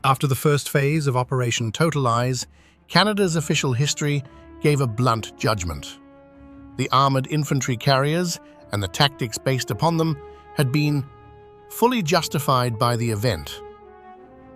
After the first phase of Operation TOTALIZE, Canada's official history gave a blunt judgment. The armoured infantry carriers and the tactics based upon them had been fully justified by the event.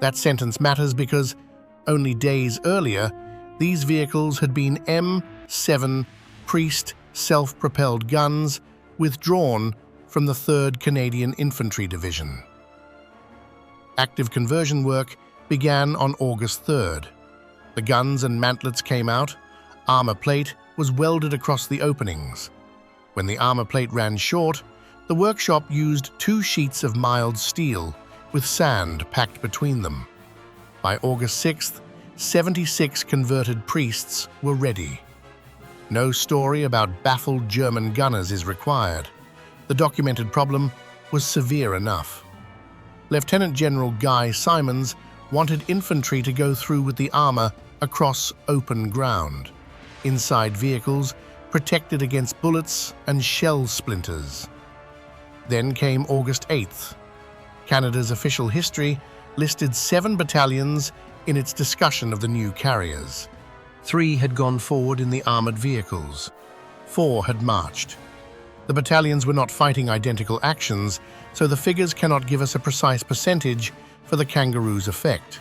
That sentence matters because only days earlier, these vehicles had been M7 Priest self-propelled guns withdrawn from the 3rd Canadian Infantry Division. Active conversion work began on August 3rd. The guns and mantlets came out. Armour plate was welded across the openings. When the armour plate ran short, the workshop used 2 sheets of mild steel with sand packed between them. By August 6th, 76 converted priests were ready. No story about baffled German gunners is required. The documented problem was severe enough. Lieutenant General Guy Simonds wanted infantry to go through with the armour across open ground, inside vehicles protected against bullets and shell splinters. Then came August 8th. Canada's official history listed 7 battalions in its discussion of the new carriers. 3 had gone forward in the armoured vehicles. 4 had marched. The battalions were not fighting identical actions, so the figures cannot give us a precise percentage for the Kangaroos' effect.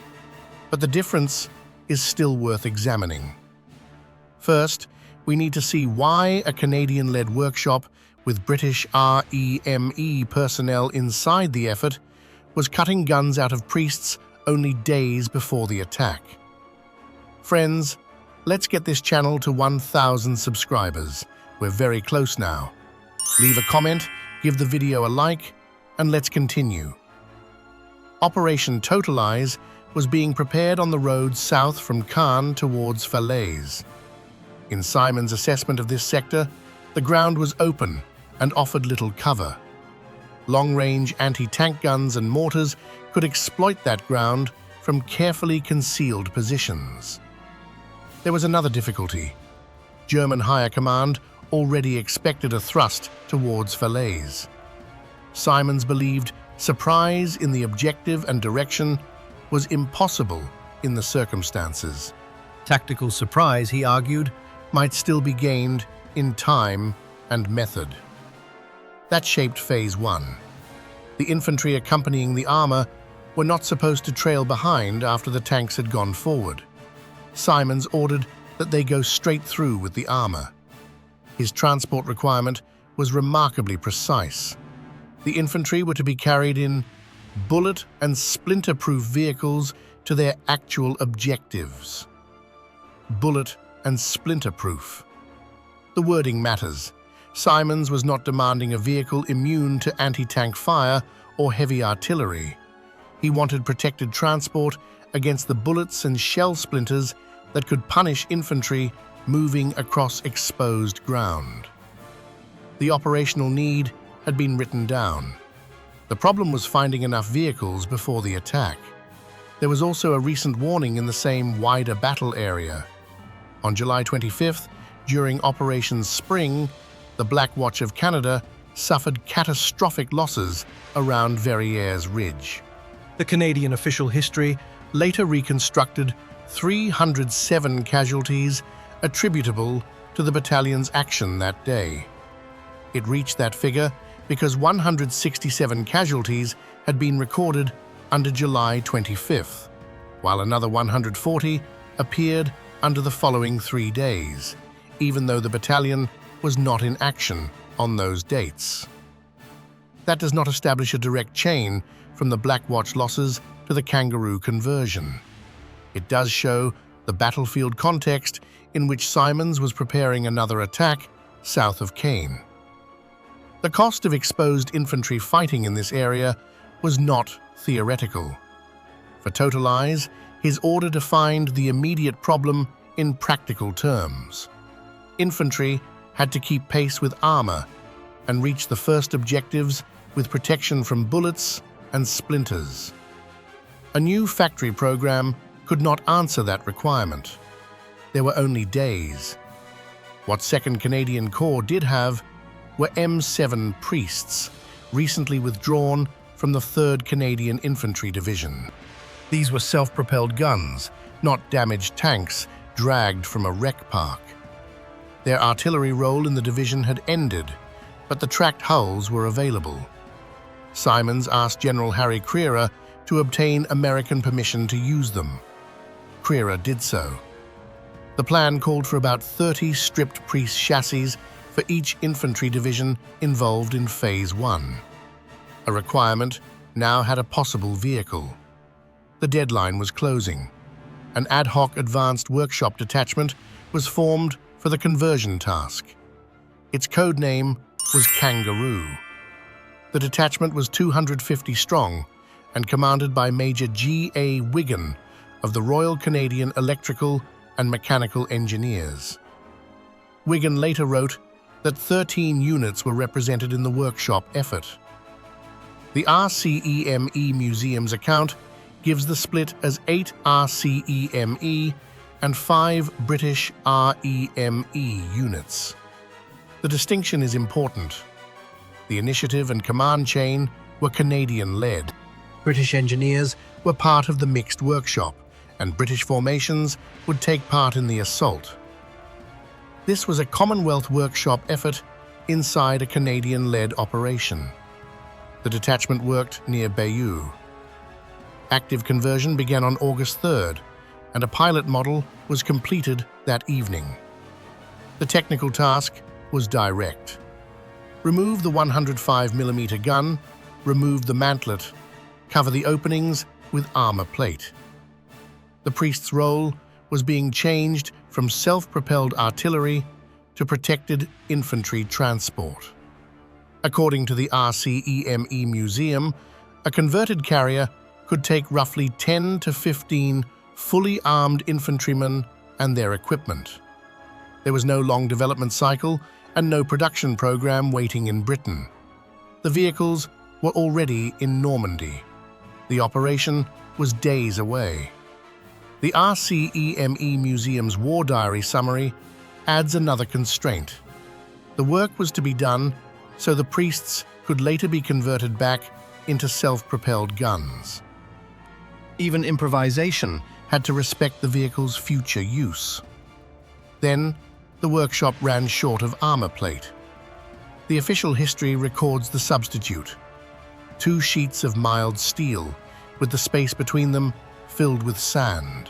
But the difference is still worth examining. First, we need to see why a Canadian-led workshop with British REME personnel inside the effort was cutting guns out of priests only days before the attack. Friends, let's get this channel to 1,000 subscribers. We're very close now. Leave a comment, give the video a like, and let's continue. Operation TOTALIZE was being prepared on the road south from Caen towards Falaise. In Simonds' assessment of this sector, the ground was open and offered little cover. Long-range anti-tank guns and mortars could exploit that ground from carefully concealed positions. There was another difficulty. German higher command already expected a thrust towards Falaise. Simonds believed surprise in the objective and direction was impossible in the circumstances. Tactical surprise, he argued, might still be gained in time and method. That shaped Phase 1. The infantry accompanying the armour were not supposed to trail behind after the tanks had gone forward. Simonds ordered that they go straight through with the armour. His transport requirement was remarkably precise. The infantry were to be carried in bullet and splinter-proof vehicles to their actual objectives. Bullet and splinter-proof. The wording matters. Simonds was not demanding a vehicle immune to anti-tank fire or heavy artillery. He wanted protected transport against the bullets and shell splinters that could punish infantry moving across exposed ground. The operational need had been written down. The problem was finding enough vehicles before the attack. There was also a recent warning in the same wider battle area. On July 25th, during Operation Spring, the Black Watch of Canada suffered catastrophic losses around Verrières Ridge. The Canadian official history later reconstructed 307 casualties attributable to the battalion's action that day. It reached that figure because 167 casualties had been recorded under July 25th, while another 140 appeared under the following 3 days, even though the battalion was not in action on those dates. That does not establish a direct chain from the Black Watch losses to the Kangaroo conversion. It does show the battlefield context in which Simonds was preparing another attack south of Caen. The cost of exposed infantry fighting in this area was not theoretical. For TOTALIZE, his order defined the immediate problem in practical terms. Infantry had to keep pace with armour and reach the first objectives with protection from bullets and splinters. A new factory program could not answer that requirement. There were only days. What 2nd Canadian Corps did have were M7 Priests, recently withdrawn from the 3rd Canadian Infantry Division. These were self-propelled guns, not damaged tanks dragged from a wreck park. Their artillery role in the division had ended, but the tracked hulls were available. Simonds asked General Harry Crerar to obtain American permission to use them. Crerar did so. The plan called for about 30 stripped Priest chassis for each infantry division involved in Phase 1. A requirement now had a possible vehicle. The deadline was closing. An ad hoc advanced workshop detachment was formed for the conversion task. Its code name was Kangaroo. The detachment was 250 strong and commanded by Major G.A. Wigan of the Royal Canadian Electrical and Mechanical Engineers. Wigan later wrote that 13 units were represented in the workshop effort. The RCEME Museum's account gives the split as 8 RCEME and 5 British REME units. The distinction is important. The initiative and command chain were Canadian-led. British engineers were part of the mixed workshop, and British formations would take part in the assault. This was a Commonwealth workshop effort inside a Canadian-led operation. The detachment worked near Bayeux. Active conversion began on August 3rd, and a pilot model was completed that evening. The technical task was direct. Remove the 105mm gun, remove the mantlet, cover the openings with armor plate. The Priest's role was being changed from self-propelled artillery to protected infantry transport. According to the RCEME Museum, a converted carrier could take roughly 10 to 15 fully armed infantrymen and their equipment. There was no long development cycle and no production program waiting in Britain. The vehicles were already in Normandy. The operation was days away. The RCEME Museum's War Diary summary adds another constraint. The work was to be done so the Priests could later be converted back into self-propelled guns. Even improvisation had to respect the vehicle's future use. Then, the workshop ran short of armor plate. The official history records the substitute: 2 sheets of mild steel, with the space between them filled with sand.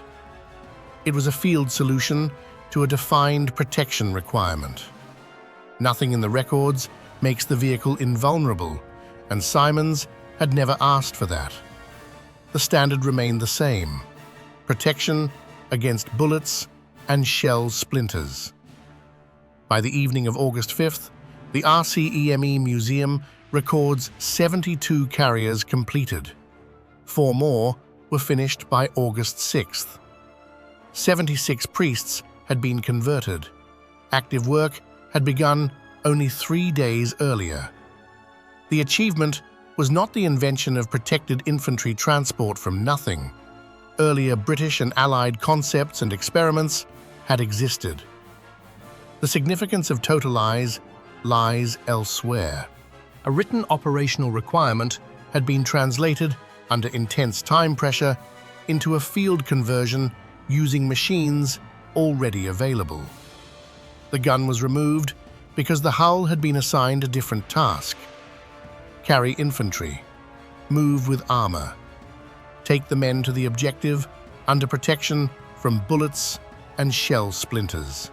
It was a field solution to a defined protection requirement. Nothing in the records makes the vehicle invulnerable, and Simonds had never asked for that. The standard remained the same: protection against bullets and shell splinters. By the evening of August 5th, the RCEME Museum records 72 carriers completed. 4 more were finished by August 6th. 76 Priests had been converted. Active work had begun only 3 days earlier. The achievement was not the invention of protected infantry transport from nothing. Earlier British and Allied concepts and experiments had existed. The significance of TOTALIZE lies elsewhere. A written operational requirement had been translated under intense time pressure into a field conversion using machines already available. The gun was removed because the hull had been assigned a different task: carry infantry, move with armor, take the men to the objective under protection from bullets and shell splinters.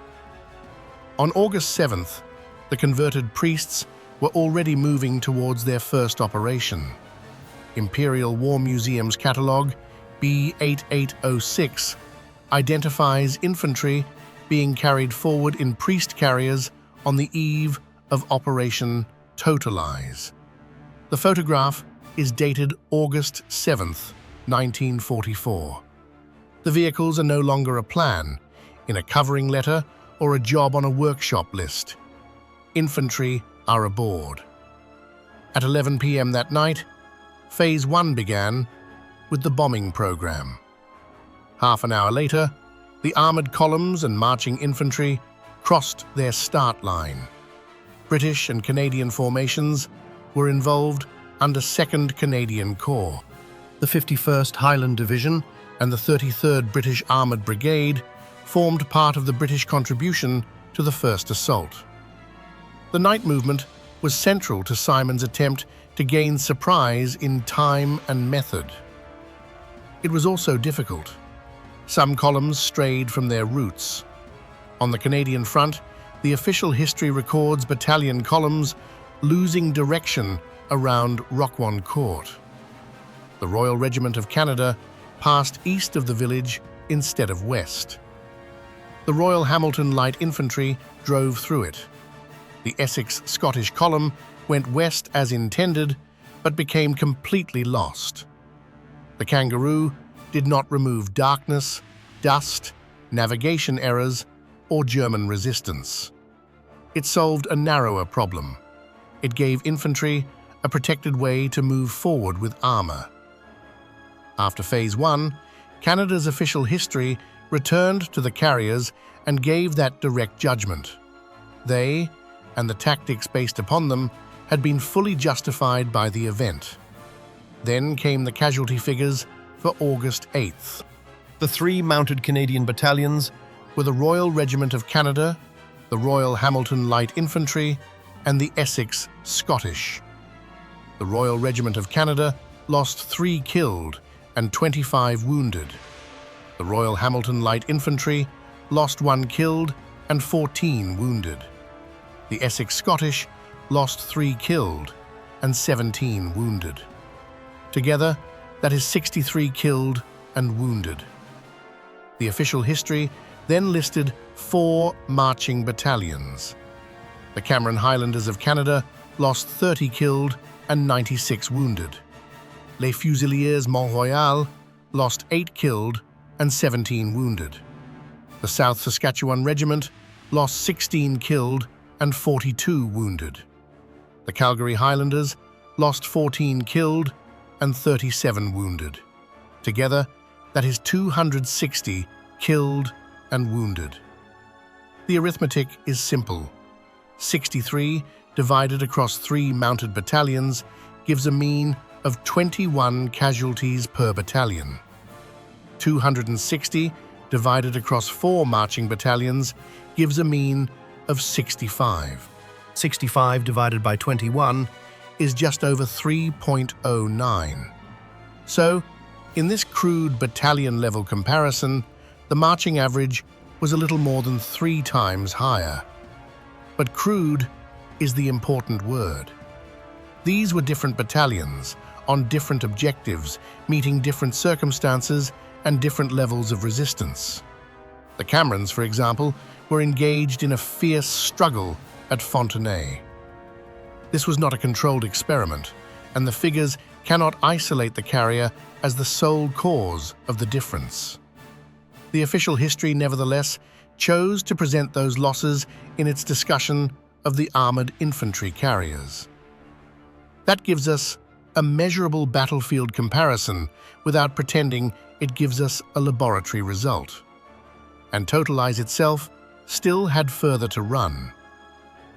On August 7th, the converted Priests were already moving towards their first operation. Imperial War Museum's catalogue, B8806, identifies infantry being carried forward in Priest carriers on the eve of Operation TOTALIZE. The photograph is dated August 7th, 1944. The vehicles are no longer a plan, in a covering letter, or a job on a workshop list. Infantry are aboard. At 11 p.m. that night, Phase 1 began with the bombing program. Half an hour later, the armoured columns and marching infantry crossed their start line. British and Canadian formations were involved under 2nd Canadian Corps. The 51st Highland Division and the 33rd British Armoured Brigade formed part of the British contribution to the first assault. The night movement was central to Simonds' attempt to gain surprise in time and method. It was also difficult. Some columns strayed from their routes. On the Canadian front, the official history records battalion columns losing direction around Roquan Court. The Royal Regiment of Canada passed east of the village instead of west. The Royal Hamilton Light Infantry drove through it. The Essex Scottish column went west as intended, but became completely lost. The Kangaroo did not remove darkness, dust, navigation errors, or German resistance. It solved a narrower problem. It gave infantry a protected way to move forward with armour. After Phase 1, Canada's official history returned to the carriers and gave that direct judgment. They, and the tactics based upon them, had been fully justified by the event. Then came the casualty figures for August 8th. The three mounted Canadian battalions were the Royal Regiment of Canada, the Royal Hamilton Light Infantry, and the Essex Scottish. The Royal Regiment of Canada lost 3 killed and 25 wounded. The Royal Hamilton Light Infantry lost 1 killed and 14 wounded. The Essex Scottish lost 3 killed and 17 wounded. Together, that is 63 killed and wounded. The official history then listed 4 marching battalions. The Cameron Highlanders of Canada lost 30 killed and 96 wounded. Les Fusiliers Mont-Royal lost 8 killed and 17 wounded. The South Saskatchewan Regiment lost 16 killed and 42 wounded. The Calgary Highlanders lost 14 killed and 37 wounded. Together, that is 260 killed and wounded. The arithmetic is simple. 63 divided across 3 mounted battalions gives a mean of 21 casualties per battalion. 260 divided across 4 marching battalions gives a mean of 65. 65 divided by 21 is just over 3.09. So, in this crude battalion-level comparison, the marching average was a little more than 3 times higher. But crude is the important word. These were different battalions, on different objectives, meeting different circumstances and different levels of resistance. The Camerons, for example, were engaged in a fierce struggle at Fontenay. This was not a controlled experiment, and the figures cannot isolate the carrier as the sole cause of the difference. The official history, nevertheless, chose to present those losses in its discussion of the armoured infantry carriers. That gives us a measurable battlefield comparison without pretending it gives us a laboratory result. And TOTALIZE itself still had further to run.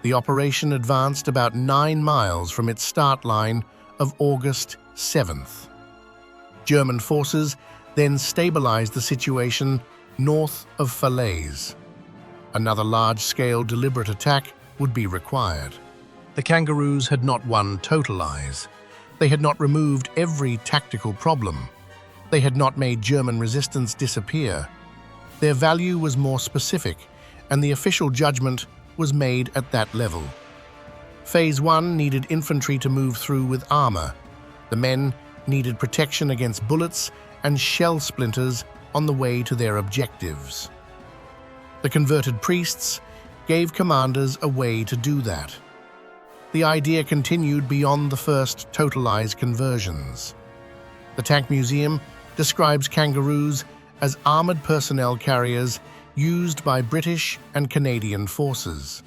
The operation advanced about 9 miles from its start line of August 7th. German forces then stabilized the situation north of Falaise. Another large-scale deliberate attack would be required. The Kangaroos had not won TOTALIZE. They had not removed every tactical problem. They had not made German resistance disappear. Their value was more specific, and the official judgment was made at that level. Phase 1 needed infantry to move through with armour. The men needed protection against bullets and shell splinters on the way to their objectives. The converted priests gave commanders a way to do that. The idea continued beyond the first TOTALIZE conversions. The Tank Museum describes Kangaroos as armoured personnel carriers used by British and Canadian forces.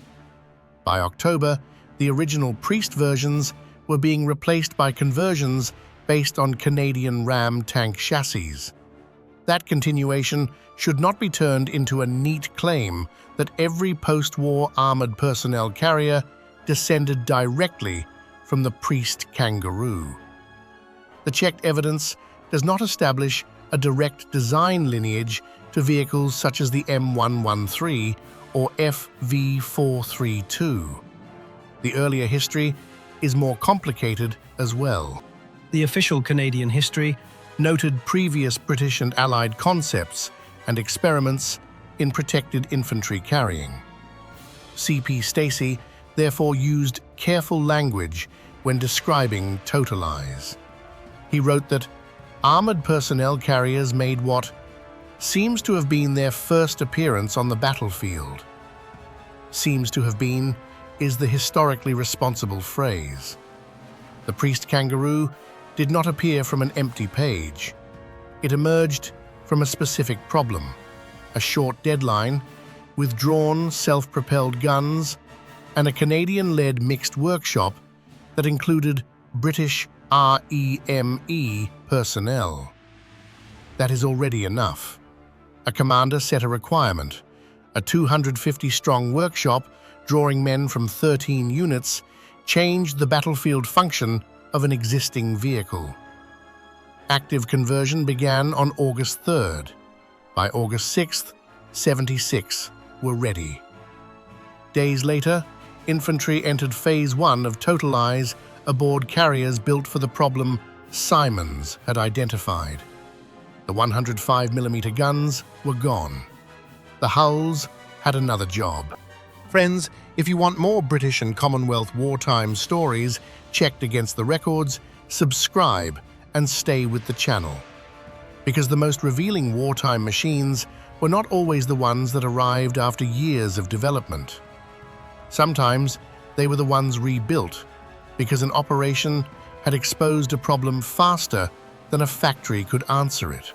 By October, the original Priest versions were being replaced by conversions based on Canadian Ram tank chassis. That continuation should not be turned into a neat claim that every post-war armoured personnel carrier descended directly from the Priest Kangaroo. The checked evidence does not establish a direct design lineage to vehicles such as the M113 or FV432. The earlier history is more complicated as well. The official Canadian history Noted previous British and Allied concepts and experiments in protected infantry carrying. C.P. Stacey therefore used careful language when describing TOTALIZE. He wrote that armoured personnel carriers made what seems to have been their first appearance on the battlefield. Seems to have been is the historically responsible phrase. The Priest Kangaroo did not appear from an empty page. It emerged from a specific problem, a short deadline, withdrawn self-propelled guns, and a Canadian-led mixed workshop that included British REME personnel. That is already enough. A commander set a requirement, a 250-strong workshop drawing men from 13 units changed the battlefield function of an existing vehicle. Active conversion began on August 3rd. By August 6th, 76 were ready. Days later, infantry entered Phase 1 of TOTALIZE aboard carriers built for the problem Simonds had identified. The 105mm guns were gone. The hulls had another job. Friends, if you want more British and Commonwealth wartime stories checked against the records, subscribe and stay with the channel. Because the most revealing wartime machines were not always the ones that arrived after years of development. Sometimes they were the ones rebuilt because an operation had exposed a problem faster than a factory could answer it.